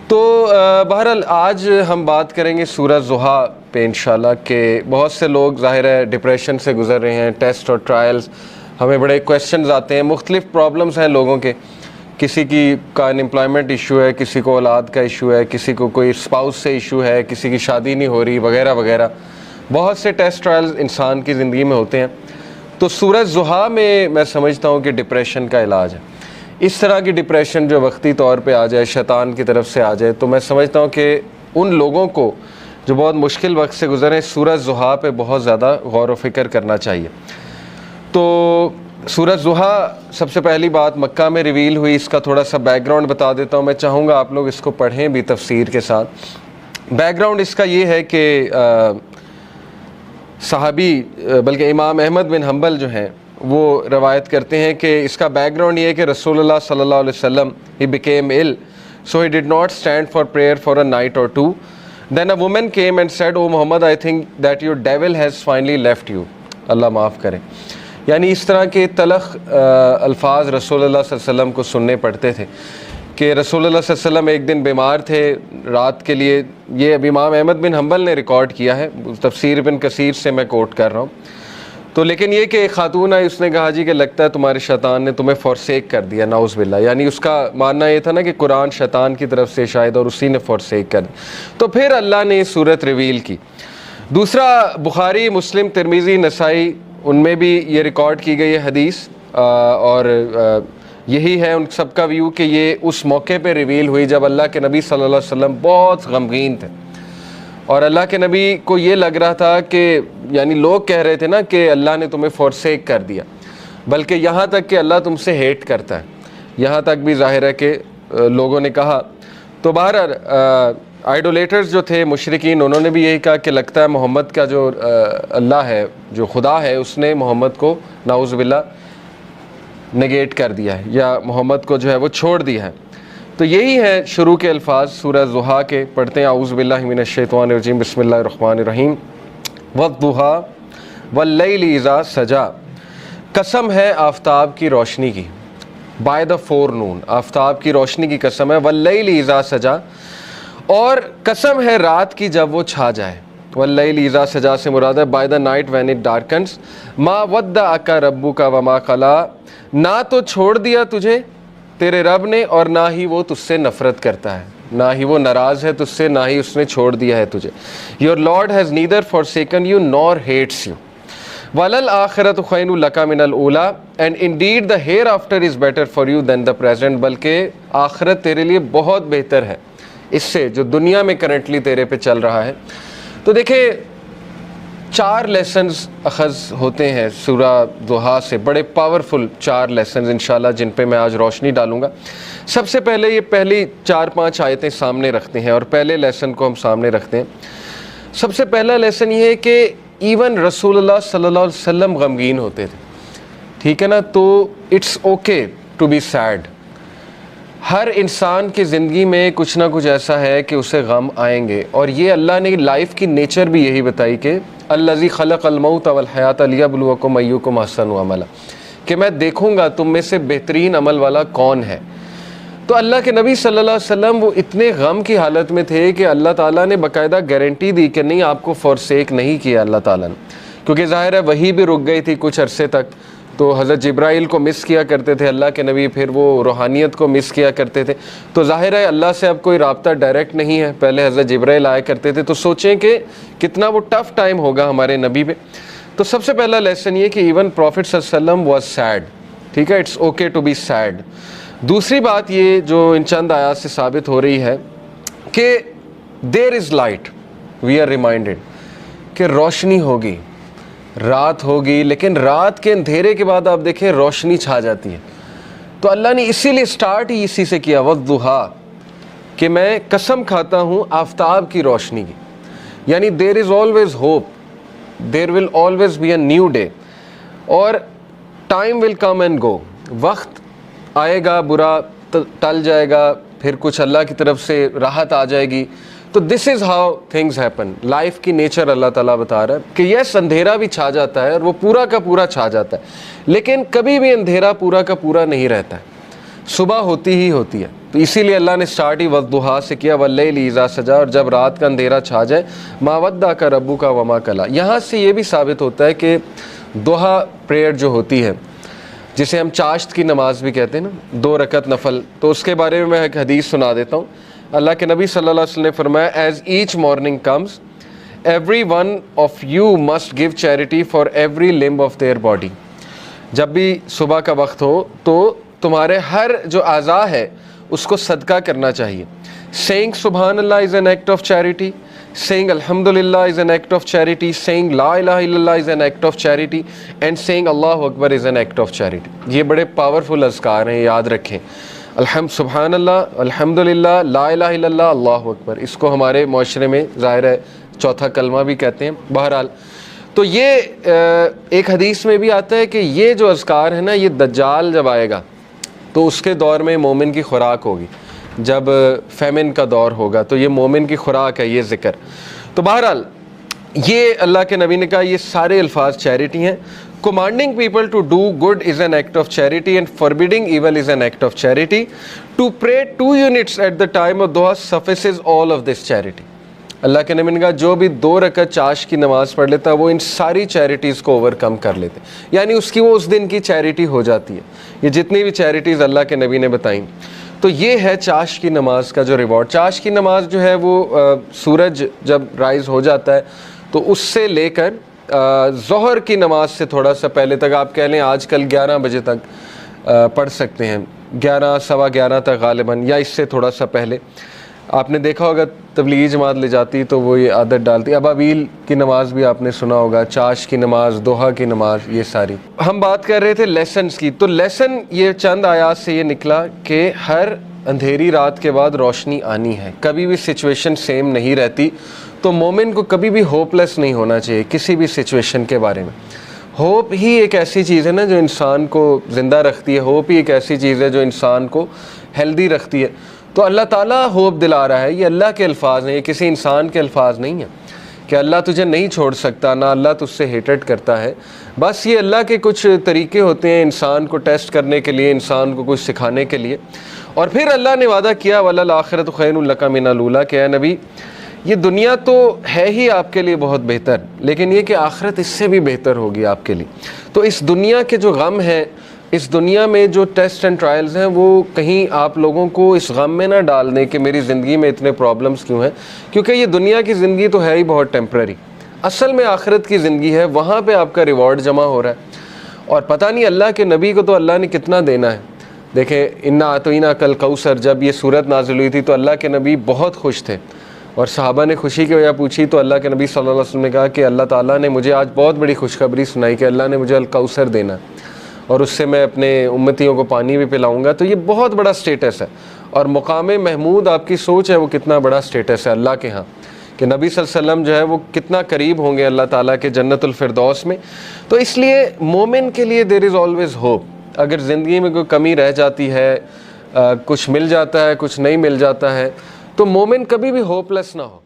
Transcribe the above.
تو بہرحال آج ہم بات کریں گے سورہ ضحیٰ پہ انشاءاللہ، کہ بہت سے لوگ ظاہر ہے ڈپریشن سے گزر رہے ہیں، ٹیسٹ اور ٹرائلز، ہمیں بڑے کویشچنز آتے ہیں، مختلف پرابلمز ہیں لوگوں کے، کسی کا انمپلائمنٹ ایشو ہے، کسی کو اولاد کا ایشو ہے، کسی کو کوئی اسپاؤس سے ایشو ہے، کسی کی شادی نہیں ہو رہی وغیرہ وغیرہ، بہت سے ٹیسٹ ٹرائلز انسان کی زندگی میں ہوتے ہیں۔ تو سورہ ضحیٰ میں سمجھتا ہوں کہ ڈپریشن کا علاج ہے۔ اس طرح کی ڈپریشن جو وقتی طور پہ آ جائے، شیطان کی طرف سے آ جائے، تو میں سمجھتا ہوں کہ ان لوگوں کو جو بہت مشکل وقت سے گزرے، سورہ ضحیٰ پہ بہت زیادہ غور و فکر کرنا چاہیے۔ تو سورہ ضحیٰ سب سے پہلی بات مکہ میں ریویل ہوئی، اس کا تھوڑا سا بیک گراؤنڈ بتا دیتا ہوں، میں چاہوں گا آپ لوگ اس کو پڑھیں بھی تفسیر کے ساتھ۔ بیک گراؤنڈ اس کا یہ ہے کہ صحابی بلکہ امام احمد بن حنبل جو ہیں وہ روایت کرتے ہیں کہ اس کا بیک گراؤنڈ یہ ہے کہ رسول اللہ صلی اللہ علیہ وسلم he became ill so he did not stand for prayer for a night or two. Then a woman came and said, "Oh Muhammad, I think that your devil has finally left you." اللہ معاف کرے۔ یعنی اس طرح کے تلخ الفاظ رسول اللہ صلی اللہ علیہ وسلم کو سننے پڑتے تھے کہ رسول اللہ صلی اللہ علیہ وسلم ایک دن بیمار تھے رات کے لیے۔ یہ اب امام احمد بن حنبل نے ریکارڈ کیا ہے، تفسیر ابن کثیر سے میں کوٹ کر رہا ہوں۔ تو لیکن یہ کہ ایک خاتون آئی، اس نے کہا جی کہ لگتا ہے تمہارے شیطان نے تمہیں فورسیک کر دیا، نعوذ باللہ۔ یعنی اس کا ماننا یہ تھا نا کہ قرآن شیطان کی طرف سے شاید، اور اسی نے فورسیک کر دیا۔ تو پھر اللہ نے یہ صورت ریویل کی۔ دوسرا، بخاری، مسلم، ترمذی، نسائی، ان میں بھی یہ ریکارڈ کی گئی ہے حدیث، اور یہی ہے ان سب کا ویو کہ یہ اس موقع پہ ریویل ہوئی جب اللہ کے نبی صلی اللہ علیہ وسلم بہت غمگین تھے، اور اللہ کے نبی کو یہ لگ رہا تھا کہ یعنی لوگ کہہ رہے تھے نا کہ اللہ نے تمہیں فورسیک کر دیا، بلکہ یہاں تک کہ اللہ تم سے ہیٹ کرتا ہے، یہاں تک بھی ظاہر ہے کہ لوگوں نے کہا۔ تو بہرحال آئیڈولیٹرز جو تھے، مشرکین، انہوں نے بھی یہی کہا کہ لگتا ہے محمد کا جو اللہ ہے، جو خدا ہے، اس نے محمد کو نعوذ باللہ نگیٹ کر دیا ہے، یا محمد کو جو ہے وہ چھوڑ دیا ہے۔ تو یہی ہے شروع کے الفاظ سورہ ضحیٰ کے، پڑھتے ہیں اعوذ باللہ من الشیطان الرجیم، بسم اللہ الرحمن الرحیم۔ والضحیٰ واللیل اذا سجا، قسم ہے آفتاب کی روشنی کی، بائی دا فور نون، آفتاب کی روشنی کی قسم ہے، واللیل اذا سجا، اور قسم ہے رات کی جب وہ چھا جائے۔ واللیل اذا سجا سے مراد ہے by the night when it darkness. ما ودعک ربک وما قلی، نہ تو چھوڑ دیا تجھے تیرے رب نے، اور نہ ہی وہ تجھ سے نفرت کرتا ہے، نہ ہی وہ ناراض ہے تجھ سے، نہ ہی اس نے چھوڑ دیا ہے تجھے۔ Your Lord has neither forsaken you nor hates you. وَلَلْآخِرَةُ خَيْرٌ لَكَ مِنَ الْأُولَىٰ، and indeed the hereafter is better for you than the present، بلکہ آخرت تیرے لیے بہت بہتر ہے اس سے جو دنیا میں کرنٹلی تیرے پہ چل رہا ہے۔ تو دیکھیں 4 لیسنز اخذ ہوتے ہیں سورہ ضحیٰ سے، بڑے پاورفل 4 لیسنز انشاءاللہ، جن پہ میں آج روشنی ڈالوں گا۔ سب سے پہلے یہ پہلی 4-5 آیتیں سامنے رکھتے ہیں، اور پہلے لیسن کو ہم سامنے رکھتے ہیں۔ سب سے پہلا لیسن یہ ہے کہ ایون رسول اللہ صلی اللہ علیہ وسلم غمگین ہوتے تھے، ٹھیک ہے نا؟ تو it's okay to be sad. ہر انسان کی زندگی میں کچھ نہ کچھ ایسا ہے کہ اسے غم آئیں گے، اور یہ اللہ نے لائف کی نیچر بھی یہی بتائی کہ الذی خلق الموت والحیات لیبلوکم ایکم احسن عملا، کہ میں دیکھوں گا تم میں سے بہترین عمل والا کون ہے۔ تو اللہ کے نبی صلی اللہ علیہ وسلم وہ اتنے غم کی حالت میں تھے کہ اللہ تعالیٰ نے باقاعدہ گارنٹی دی کہ نہیں، آپ کو فورسیک نہیں کیا اللہ تعالیٰ نے، کیونکہ ظاہر ہے وہی بھی رک گئی تھی کچھ عرصے تک، تو حضرت جبرائیل کو مس کیا کرتے تھے اللہ کے نبی، پھر وہ روحانیت کو مس کیا کرتے تھے، تو ظاہر ہے اللہ سے اب کوئی رابطہ ڈائریکٹ نہیں ہے، پہلے حضرت جبرائیل آیا کرتے تھے، تو سوچیں کہ کتنا وہ ٹف ٹائم ہوگا ہمارے نبی پہ۔ تو سب سے پہلا لیسن یہ کہ ایون پروفٹ صلی اللہ علیہ وسلم واز سیڈ، ٹھیک ہے، it's okay to be sad. دوسری بات یہ جو ان چند آیات سے ثابت ہو رہی ہے کہ دیر از لائٹ، وی آر ریمائنڈڈ کہ روشنی ہوگی، رات ہوگی، لیکن رات کے اندھیرے کے بعد آپ دیکھیں روشنی چھا جاتی ہے۔ تو اللہ نے اسی لیے سٹارٹ ہی اسی سے کیا، والضحیٰ، کہ میں قسم کھاتا ہوں آفتاب کی روشنی کی، یعنی there is always hope, there will always be a new day, اور time will come and go, وقت آئے گا، برا ٹل جائے گا، پھر کچھ اللہ کی طرف سے راحت آ جائے گی۔ تو this is how things happen, life کی نیچر اللہ تعالیٰ بتا رہا ہے کہ یس اندھیرا بھی چھا جاتا ہے، اور وہ پورا کا پورا چھا جاتا ہے، لیکن کبھی بھی اندھیرا پورا کا پورا نہیں رہتا ہے، صبح ہوتی ہی ہوتی ہے۔ تو اسی لیے اللہ نے سٹارٹ ہی والضحیٰ سے کیا، واللیل اذا سجا، اور جب رات کا اندھیرا چھا جائے، ما ودعک ربک وما قلی۔ یہاں سے یہ بھی ثابت ہوتا ہے کہ ضحیٰ پریئر جو ہوتی ہے، جسے ہم چاشت کی نماز بھی کہتے ہیں نا، 2 رکعت نفل، تو اس کے بارے میں ایک حدیث سنا دیتا ہوں۔ اللہ کے نبی صلی اللہ علیہ وسلم نے فرمایا، as each morning comes every one of you must give charity for every limb of their body. جب بھی صبح کا وقت ہو تو تمہارے ہر جو اعضاء ہے اس کو صدقہ کرنا چاہیے۔ سینگ سبحان اللہ is an act of charity, saying alhamdulillah is an act of charity, saying la ilaha illallah is an act of charity, and saying Allahu Akbar is an act of charity۔ یہ بڑے powerful اذکار ہیں، یاد رکھیں۔ سبحان اللہ، الحمدللہ، لا الہ الا اللہ، اللہ اکبر، اس کو ہمارے معاشرے میں ظاہر ہے چوتھا کلمہ بھی کہتے ہیں۔ بہرحال تو یہ ایک حدیث میں بھی آتا ہے کہ یہ جو اذکار ہے نا، یہ دجال جب آئے گا تو اس کے دور میں مومن کی خوراک ہوگی، جب فیمن کا دور ہوگا تو یہ مومن کی خوراک ہے یہ ذکر۔ تو بہرحال یہ اللہ کے نبی نے کہا یہ سارے الفاظ چیریٹی ہیں۔ commanding people to do good is an act of charity and forbidding evil is an act of charity. To pray 2 units at the time of duha suffices all of this charity۔ اللہ کے نبی نے کہا جو بھی 2 رکعت چاش کی نماز پڑھ لیتا ہے وہ ان ساری چیریٹیز کو اوور کم کر لیتے ہیں، یعنی اس کی وہ اس دن کی چیریٹی ہو جاتی ہے۔ یہ جتنی بھی چیریٹیز اللہ کے نبی نے بتائیں، تو یہ ہے چاش کی نماز کا جو ریوارڈ۔ چاش کی نماز جو ہے وہ سورج جب رائز ہو جاتا ہے تو اس سے لے کر ظہر کی نماز سے تھوڑا سا پہلے تک، آپ کہہ لیں آج کل 11 بجے تک پڑھ سکتے ہیں، 11 سوا 11 تک غالباً، یا اس سے تھوڑا سا پہلے۔ آپ نے دیکھا ہوگا تبلیغی جماعت لے جاتی تو وہ یہ عادت ڈالتی۔ ابابیل کی نماز بھی آپ نے سنا ہوگا، چاش کی نماز، دوحہ کی نماز، یہ ساری۔ ہم بات کر رہے تھے لیسنز کی، تو لیسن یہ چند آیات سے یہ نکلا کہ ہر اندھیری رات کے بعد روشنی آنی ہے، کبھی بھی سچویشن سیم نہیں رہتی۔ تو مومن کو کبھی بھی ہوپ لیس نہیں ہونا چاہیے کسی بھی سچویشن کے بارے میں۔ ہوپ ہی ایک ایسی چیز ہے نا جو انسان کو زندہ رکھتی ہے، ہوپ ہی ایک ایسی چیز ہے جو انسان کو ہیلدی رکھتی ہے۔ تو اللہ تعالیٰ ہوپ دلا رہا ہے، یہ اللہ کے الفاظ ہیں، یہ کسی انسان کے الفاظ نہیں ہیں کہ اللہ تجھے نہیں چھوڑ سکتا، نہ اللہ تجھ سے ہیٹڈ کرتا ہے۔ بس یہ اللہ کے کچھ طریقے ہوتے ہیں انسان کو ٹیسٹ کرنے کے لیے، انسان کو کچھ سکھانے کے لیے۔ اور پھر اللہ نے وعدہ کیا وَلَلْآخِرَةُ خَيْرٌ لَكَ مِنَ الْأُولَىٰ، کہ اے نبی یہ دنیا تو ہے ہی آپ کے لیے بہت بہتر، لیکن یہ کہ آخرت اس سے بھی بہتر ہوگی آپ کے لیے۔ تو اس دنیا کے جو غم ہیں، اس دنیا میں جو ٹیسٹ اینڈ ٹرائلز ہیں، وہ کہیں آپ لوگوں کو اس غم میں نہ ڈال دیں کہ میری زندگی میں اتنے پرابلمز کیوں ہیں، کیونکہ یہ دنیا کی زندگی تو ہے ہی بہت ٹیمپرری۔ اصل میں آخرت کی زندگی ہے، وہاں پہ آپ کا ریوارڈ جمع ہو رہا ہے۔ اور پتہ نہیں اللہ کے نبی کو تو اللہ نے کتنا دینا ہے۔ دیکھیں انا اعطیناک کل کوثر، جب یہ صورت نازل ہوئی تھی تو اللہ کے نبی بہت خوش تھے، اور صحابہ نے خوشی کی وجہ پوچھی تو اللہ کے نبی صلی اللہ علیہ وسلم نے کہا کہ اللہ تعالیٰ نے مجھے آج بہت بڑی خوشخبری سنائی کہ اللہ نے مجھے الکوثر دینا اور اس سے میں اپنے امتیوں کو پانی بھی پلاؤں گا۔ تو یہ بہت بڑا سٹیٹس ہے، اور مقام محمود آپ کی سوچ ہے وہ کتنا بڑا سٹیٹس ہے اللہ کے ہاں، کہ نبی صلی اللہ علیہ وسلم جو ہے وہ کتنا قریب ہوں گے اللہ تعالیٰ کے جنت الفردوس میں۔ تو اس لیے مومن کے لیے دیر از آلویز ہوپ۔ اگر زندگی میں کوئی کمی رہ جاتی ہے، کچھ مل جاتا ہے، کچھ نہیں مل جاتا ہے، تو مومن کبھی بھی ہوپ لیس نہ ہو۔